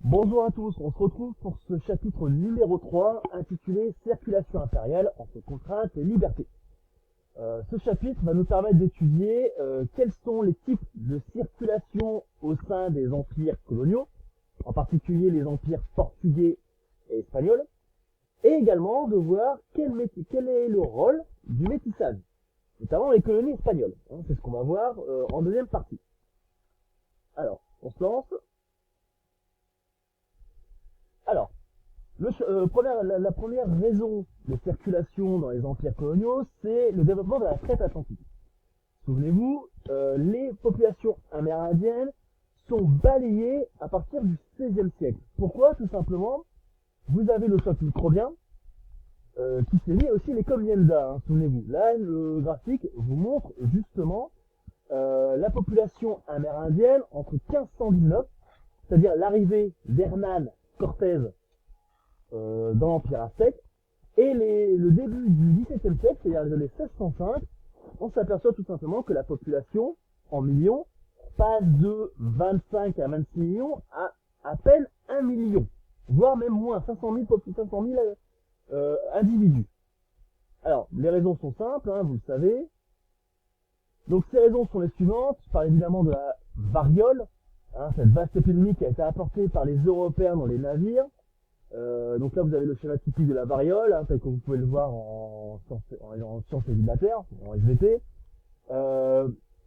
Bonjour à tous, on se retrouve pour ce chapitre numéro 3 intitulé Circulation impériale entre contraintes et liberté. Ce chapitre va nous permettre d'étudier quels sont les types de circulation au sein des empires coloniaux, en particulier les empires portugais et espagnols, et également de voir quel est le rôle du métissage, notamment les colonies espagnoles. C'est ce qu'on va voir en deuxième partie. Alors, on se lance. Alors, la première raison de circulation dans les empires coloniaux, c'est le développement de la traite atlantique. Souvenez-vous, les populations amérindiennes sont balayées à partir du XVIe siècle. Pourquoi? Tout simplement, vous avez le choc microbien qui sévit aussi les Comnienda, souvenez-vous. Là, le graphique vous montre justement la population amérindienne entre 1519, c'est-à-dire l'arrivée d'Hernán Cortés dans l'Empire aztèque, et le début du XVIIe siècle, c'est-à-dire les années 1605, on s'aperçoit tout simplement que la population, en millions, passe de 25 à 26 millions à peine 1 million, voire même moins, 500 000 individus. Alors, les raisons sont simples, vous le savez. Donc ces raisons sont les suivantes. Je parle évidemment de la variole, cette vaste épidémie qui a été apportée par les Européens dans les navires. Donc là vous avez le schéma typique de la variole, tel que vous pouvez le voir en sciences et vie de la Terre, en SVT.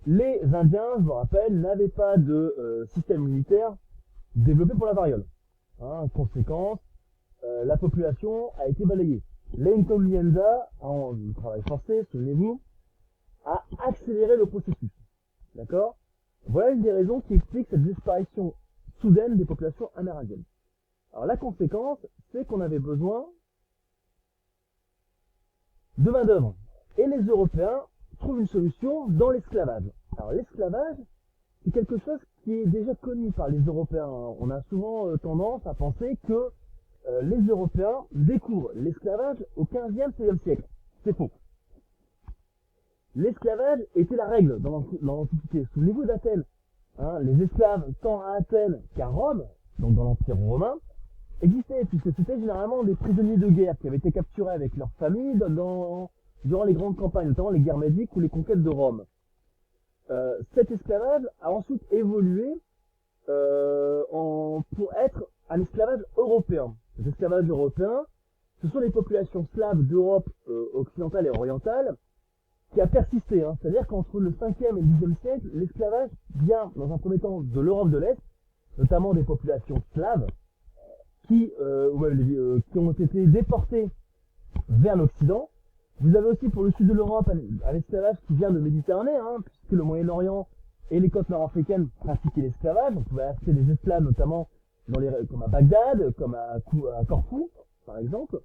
Les Indiens, je vous rappelle, n'avaient pas de système militaire développé pour la variole. Conséquence, la population a été balayée. L'encomienda, en travail français, souvenez-vous, a accéléré le processus. D'accord? Voilà une des raisons qui explique cette disparition soudaine des populations amérindiennes. Alors la conséquence, c'est qu'on avait besoin de main d'œuvre. Et les Européens trouvent une solution dans l'esclavage. Alors l'esclavage, c'est quelque chose qui est déjà connu par les Européens. On a souvent tendance à penser que les Européens découvrent l'esclavage au 15e, 16e siècle. C'est faux. L'esclavage était la règle dans l'Antiquité. Souvenez-vous d'Athènes. Les esclaves, tant à Athènes qu'à Rome, donc dans l'Empire romain, existaient, puisque c'était généralement des prisonniers de guerre qui avaient été capturés avec leur famille durant les grandes campagnes, notamment les guerres médiques ou les conquêtes de Rome. Cet esclavage a ensuite évolué pour être un esclavage européen. Cet esclavage européen, ce sont les populations slaves d'Europe occidentale et orientale qui a persisté. C'est-à-dire qu'entre le 5e et le 10e siècle, l'esclavage vient dans un premier temps de l'Europe de l'Est, notamment des populations slaves, qui ont été déportées vers l'Occident. Vous avez aussi pour le sud de l'Europe un esclavage qui vient de Méditerranée, puisque le Moyen-Orient et les côtes nord-africaines pratiquaient l'esclavage. On pouvait acheter des esclaves notamment comme à Bagdad, comme à Corfou, par exemple.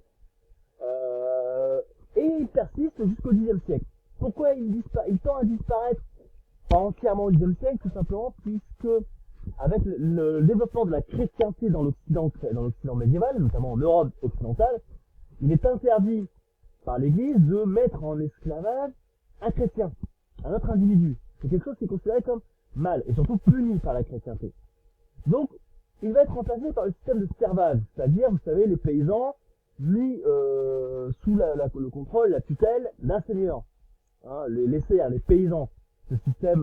Et il persiste jusqu'au Xe siècle. Pourquoi il tend à disparaître pas entièrement au Xe siècle? Tout simplement puisque avec le développement de la chrétienté dans l'Occident médiéval, notamment en Europe occidentale, il est interdit par l'Église de mettre en esclavage un chrétien, un autre individu. C'est quelque chose qui est considéré comme mal, et surtout puni par la chrétienté. Donc, il va être remplacé par le système de servage, c'est-à-dire, vous savez, les paysans, mis sous le contrôle, la tutelle d'un seigneur. Les paysans, ce système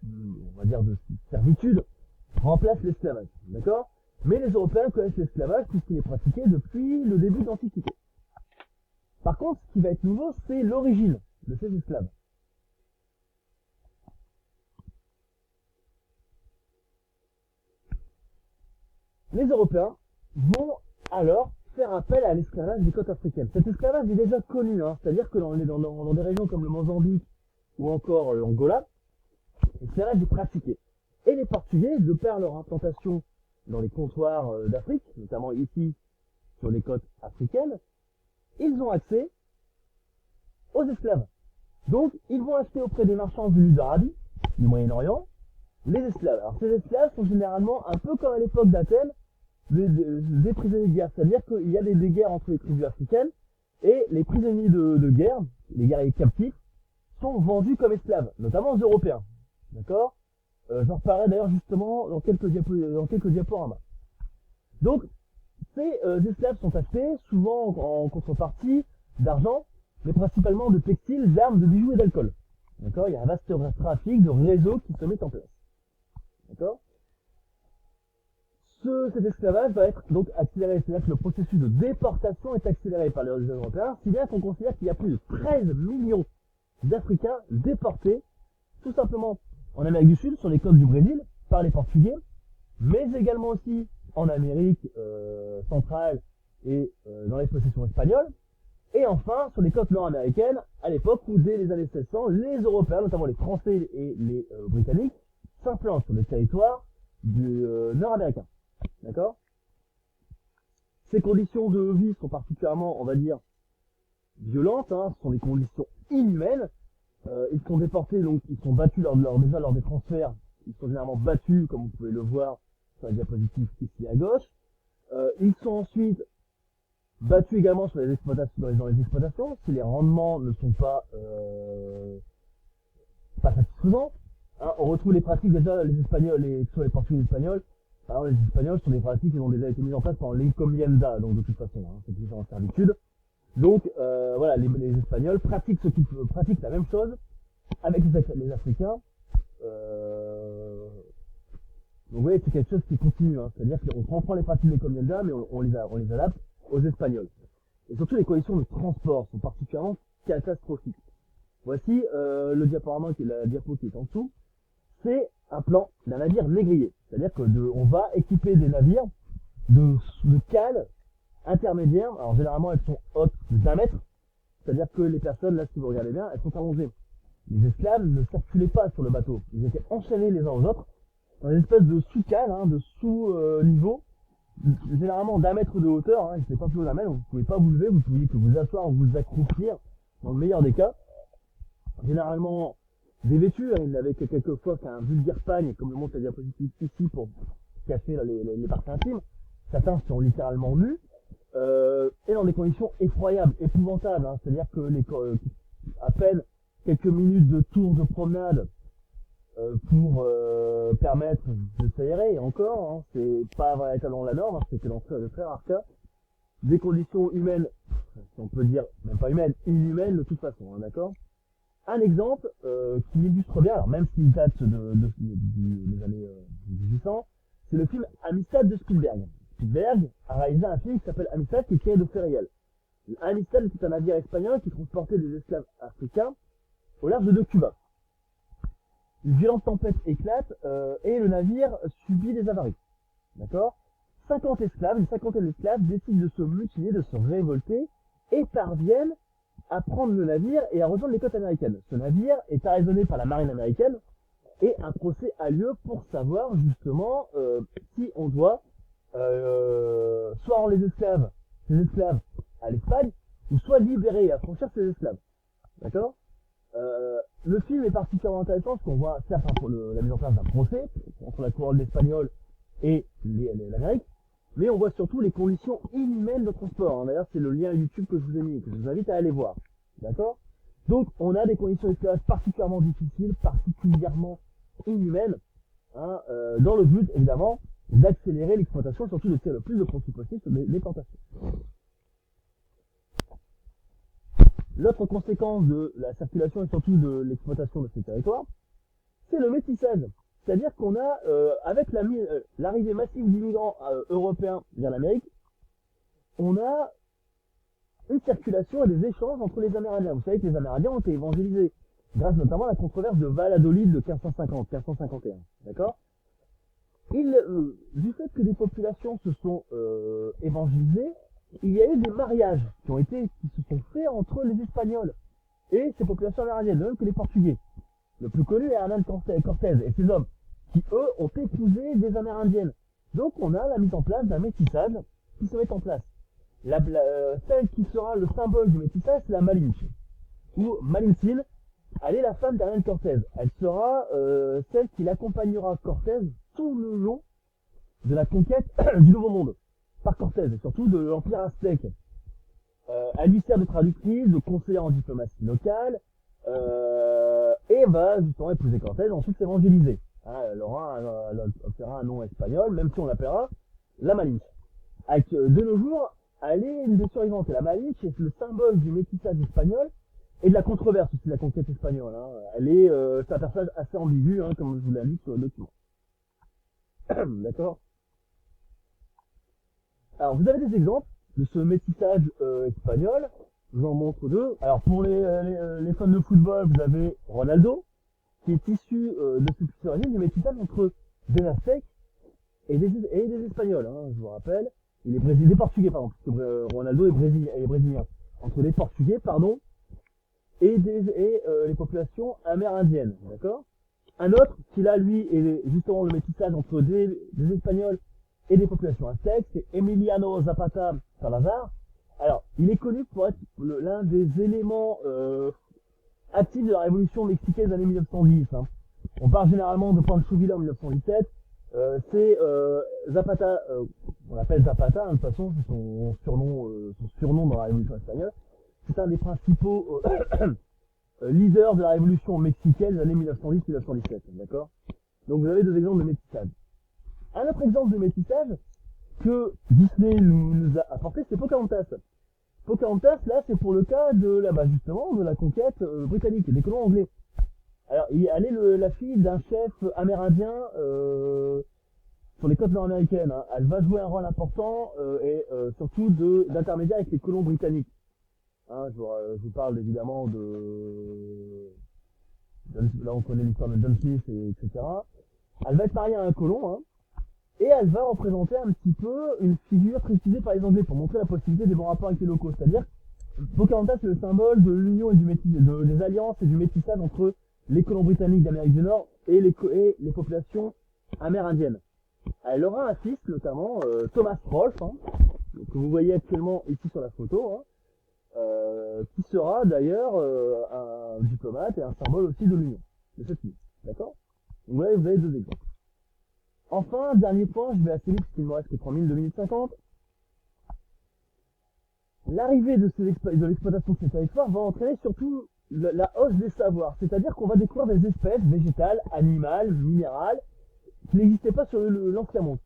on va dire de servitude, remplace l'esclavage, d'accord? Mais les Européens connaissent l'esclavage puisqu'il est pratiqué depuis le début de l'Antiquité. Par contre, ce qui va être nouveau, c'est l'origine de ces esclaves. Les Européens vont alors faire appel à l'esclavage des côtes africaines. Cet esclavage est déjà connu, c'est-à-dire que dans des régions comme le Mozambique ou encore l'Angola, l'esclavage est pratiqué. Et les Portugais, de par leur implantation dans les comptoirs d'Afrique, notamment ici sur les côtes africaines, ils ont accès aux esclaves. Donc, ils vont acheter auprès des marchands venus d'Arabie, du Moyen-Orient, les esclaves. Alors, ces esclaves sont généralement, un peu comme à l'époque d'Athènes, des prisonniers de guerre. C'est-à-dire qu'il y a des guerres entre les tribus africaines, et les prisonniers de guerre, les guerriers captifs, sont vendus comme esclaves, notamment aux Européens. D'accord? J'en reparlerai d'ailleurs justement dans quelques diaporamas. Donc, ces esclaves sont achetés souvent en contrepartie d'argent, mais principalement de textiles, d'armes, de bijoux et d'alcool. D'accord? Il y a un vaste trafic de réseaux qui se met en place. D'accord? Cet esclavage va être donc accéléré, c'est-à-dire que le processus de déportation est accéléré par les Européens, si bien qu'on considère qu'il y a plus de 13 millions d'Africains déportés, tout simplement en Amérique du Sud, sur les côtes du Brésil, par les Portugais, mais également aussi en Amérique centrale et dans les possessions espagnoles, et enfin sur les côtes nord-américaines, à l'époque où dès les années 1600, les Européens, notamment les Français et les Britanniques, s'implantent sur le territoire du nord-américain. D'accord? Ces conditions de vie sont particulièrement, on va dire, violentes, hein, ce sont des conditions inhumaines. Ils sont déportés, donc ils sont battus déjà lors des transferts, ils sont généralement battus, comme vous pouvez le voir sur la diapositive ici à gauche. Ils sont ensuite battus également sur les exploitations, dans les exploitations, si les rendements ne sont pas satisfaisants. Hein, on retrouve les pratiques déjà, les Espagnols, soit les Portugais et les Espagnols. Alors, les Espagnols sont des pratiques qui ont déjà été mises en place par l'encomienda, donc de toute façon, hein, c'est toujours en servitude. Donc voilà, les Espagnols pratiquent la même chose avec les Africains. Donc vous voyez, c'est quelque chose qui continue, hein, c'est-à-dire qu'on reprend les pratiques de l'encomienda, mais on les adapte aux Espagnols. Et surtout, les conditions de transport sont particulièrement catastrophiques. Voici le diaporama, la diapo qui est en dessous. C'est un plan d'un navire négrier. C'est-à-dire que on va équiper des navires de cales intermédiaires. Alors généralement elles sont hautes d'1 mètre. C'est-à-dire que les personnes, là si vous regardez bien, elles sont allongées. Les esclaves ne circulaient pas sur le bateau. Ils étaient enchaînés les uns aux autres dans une espèce de sous-cale, hein, de sous-niveau, généralement d'1 mètre de hauteur. Hein, ils n'étaient pas plus haut d'1 mètre, donc vous ne pouvez pas vous lever, vous pouviez que vous asseoir ou vous accroupir dans le meilleur des cas. Généralement dévêtus, hein, il n'avait que quelquefois qu'un vulgaire pagne, comme le montre la diapositive ici pour cacher là, les parties intimes. Certains sont littéralement nus, et dans des conditions effroyables, épouvantables, hein, c'est-à-dire que à peine quelques minutes de tour de promenade pour permettre de s'aérer, et encore, hein, c'est pas véritablement la norme, hein, c'est que dans de très rares cas, des conditions humaines, si on peut dire, même pas humaines, inhumaines de toute façon, hein, d'accord? Un exemple qui illustre bien, alors même s'il date des années 1800, c'est le film Amistad de Spielberg. Spielberg a réalisé un film qui s'appelle Amistad, qui est tiré de faits réels. Amistad était un navire espagnol qui transportait des esclaves africains au large de Cuba. Une violente tempête éclate et le navire subit des avaries. D'accord? Une cinquantaine d'esclaves décident de se mutiner, de se révolter et parviennent à prendre le navire et à rejoindre les côtes américaines. Ce navire est arraisonné par la marine américaine et un procès a lieu pour savoir justement si on doit soit rendre ces esclaves à l'Espagne, ou soit libérer et affranchir ces esclaves. D'accord? Le film est particulièrement intéressant parce qu'on voit certes la mise en place d'un procès entre la couronne espagnole et l'Amérique, mais on voit surtout les conditions inhumaines de transport. Hein. D'ailleurs, c'est le lien YouTube que je vous ai mis, que je vous invite à aller voir. D'accord? Donc, on a des conditions d'esclavage particulièrement difficiles, particulièrement inhumaines, hein, dans le but, évidemment, d'accélérer l'exploitation, surtout de tirer le plus de profit possible sur les plantations. L'autre conséquence de la circulation et surtout de l'exploitation de ces territoires, c'est le métissage. C'est-à-dire qu'on a, avec l'arrivée massive d'immigrants européens vers l'Amérique, on a une circulation et des échanges entre les Amérindiens. Vous savez que les Amérindiens ont été évangélisés, grâce notamment à la controverse de Valladolid de 1550-1551. D'accord? Du fait que des populations se sont évangélisées, il y a eu des mariages qui se sont faits entre les Espagnols et ces populations amérindiennes, de même que les Portugais. Le plus connu est Hernán Cortés et ses hommes, qui eux ont épousé des Amérindiennes. Donc on a la mise en place d'un métissage qui se met en place. Celle qui sera le symbole du métissage, c'est la Malinche, ou Malintzin. Elle est la femme d'Hernán Cortés. Elle sera celle qui l'accompagnera Cortés tout le long de la conquête du Nouveau Monde par Cortés, et surtout de l'Empire aztèque. Elle lui sert de traductrice, de conseillère en diplomatie locale, et va justement épouser Cortés, ensuite s'évangéliser. Hein, elle obtiendra un nom espagnol, même si on l'appellera la Malinche. Avec, de nos jours, elle est une des survivantes. Et la Malinche est le symbole du métissage espagnol et de la controverse aussi de la conquête espagnole. Hein. C'est un personnage assez ambigu, hein, comme je vous l'indique sur le document. D'accord. Alors, vous avez des exemples de ce métissage espagnol. Je vous en montre deux. Alors, pour les fans de football, vous avez Ronaldo, qui est issu de cette origine du métissage entre des Aztèques et des Espagnols. Hein, je vous rappelle. Il est brésilien, des Portugais, pardon, parce que Ronaldo est brésilien. Entre les Portugais, pardon, et les populations amérindiennes. D'accord. Un autre qui là, lui, est justement le métissage entre des Espagnols et des populations aztèques, c'est Emiliano Zapata Salazar. Alors, il est connu pour être l'un des éléments actifs de la révolution mexicaine des années 1910. Hein. On parle généralement de Pancho Villa en 1917. C'est Zapata, on l'appelle Zapata, hein, de toute façon, c'est son surnom dans la révolution espagnole. C'est un des principaux leaders de la révolution mexicaine des années 1910-1917. D'accord. Donc vous avez deux exemples de métissage. Un autre exemple de métissage que Disney nous a apporté, c'est Pocahontas. Pocahontas, là, c'est pour le cas de justement, de la conquête britannique, des colons anglais. Alors, elle est la fille d'un chef amérindien sur les côtes nord-américaines. Hein. Elle va jouer un rôle important et surtout d'intermédiaire avec les colons britanniques. Hein, je vous parle évidemment là on connaît l'histoire de John Smith, etc. Elle va être mariée à un colon, hein, et elle va représenter un petit peu une figure très utilisée par les Anglais pour montrer la possibilité des bons rapports avec les locaux. C'est-à-dire, Pocahontas c'est le symbole de l'union et des alliances et du métissage entre les colons britanniques d'Amérique du Nord et les populations amérindiennes. Elle aura un fils, notamment Thomas Rolfe, hein, que vous voyez actuellement ici sur la photo, hein, qui sera d'ailleurs un diplomate et un symbole aussi de l'union, de cette union. D'accord. Donc là, vous avez deux exemples. Enfin, dernier point, je vais assez vite parce qu'il me reste que 3 minutes, 2 minutes 50. L'arrivée de l'exploitation de ces territoires va entraîner surtout la hausse des savoirs, c'est-à-dire qu'on va découvrir des espèces végétales, animales, minérales, qui n'existaient pas sur l'ancien monde.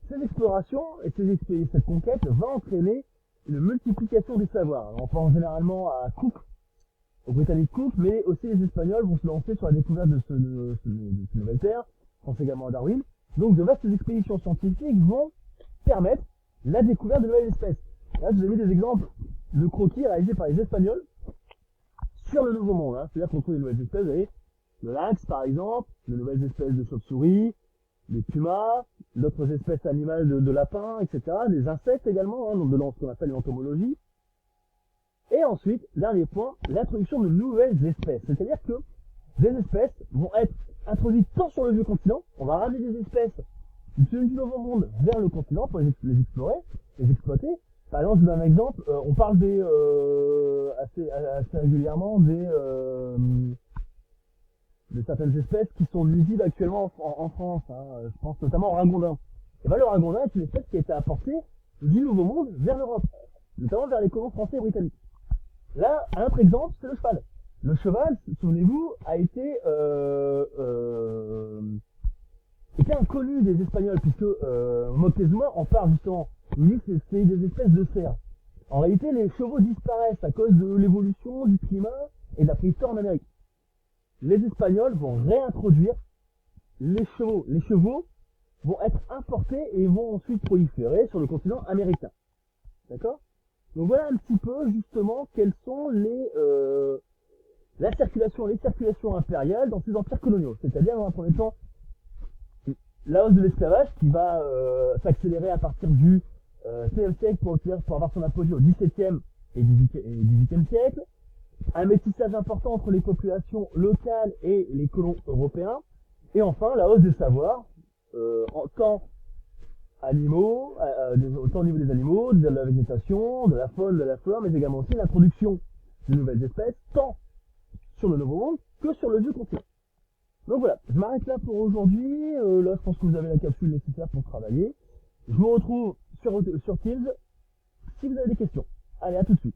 Ces explorations et cette conquête va entraîner une multiplication des savoirs. Alors, on pense généralement à Cook, au Britannique Cook, mais aussi les Espagnols vont se lancer sur la découverte de cette nouvelle terre, je pense également à Darwin. Donc de vastes expéditions scientifiques vont permettre la découverte de nouvelles espèces. Là, je vous ai mis des exemples de croquis réalisés par les Espagnols sur le Nouveau Monde. Hein. C'est-à-dire qu'on trouve des nouvelles espèces, vous voyez, le lynx par exemple, de nouvelles espèces de chauves-souris, des pumas, d'autres espèces animales de lapins, etc. Des insectes également, hein, donc de ce qu'on appelle l'entomologie. Et ensuite, dernier point, l'introduction de nouvelles espèces. C'est-à-dire que des espèces vont être introduites tant sur le vieux continent, on va ramener des espèces du Nouveau Monde vers le continent pour les explorer, les exploiter. Par exemple, je vous donne un exemple, on parle assez régulièrement de certaines espèces qui sont nuisibles actuellement en France. Hein. Je pense notamment au ragondin. Et ben, le ragondin est une espèce qui a été apportée du Nouveau Monde vers l'Europe, notamment vers les colons français et britanniques. Là, un autre exemple, c'est le cheval. Le cheval, souvenez-vous, a été inconnu des Espagnols, puisque Moctezuma en parle justement. Il dit que c'est des espèces de cerfs. En réalité, les chevaux disparaissent à cause de l'évolution du climat et de la préhistoire en Amérique. Les Espagnols vont réintroduire les chevaux. Les chevaux vont être importés et vont ensuite proliférer sur le continent américain. D'accord? Donc voilà un petit peu justement quelles sont les circulations impériales dans ces empires coloniaux. C'est-à-dire dans un premier temps la hausse de l'esclavage qui va s'accélérer à partir du 16e siècle pour avoir son apogée au 17e et 18e siècle. Un métissage important entre les populations locales et les colons européens. Et enfin la hausse des savoirs, autant au niveau des animaux, de la végétation, de la faune, de la flore, mais également aussi l'introduction de nouvelles espèces, tant sur le Nouveau Monde que sur le vieux continent. Donc voilà, je m'arrête là pour aujourd'hui. Là, je pense que vous avez la capsule nécessaire pour travailler. Je vous retrouve sur Teams si vous avez des questions. Allez, à tout de suite.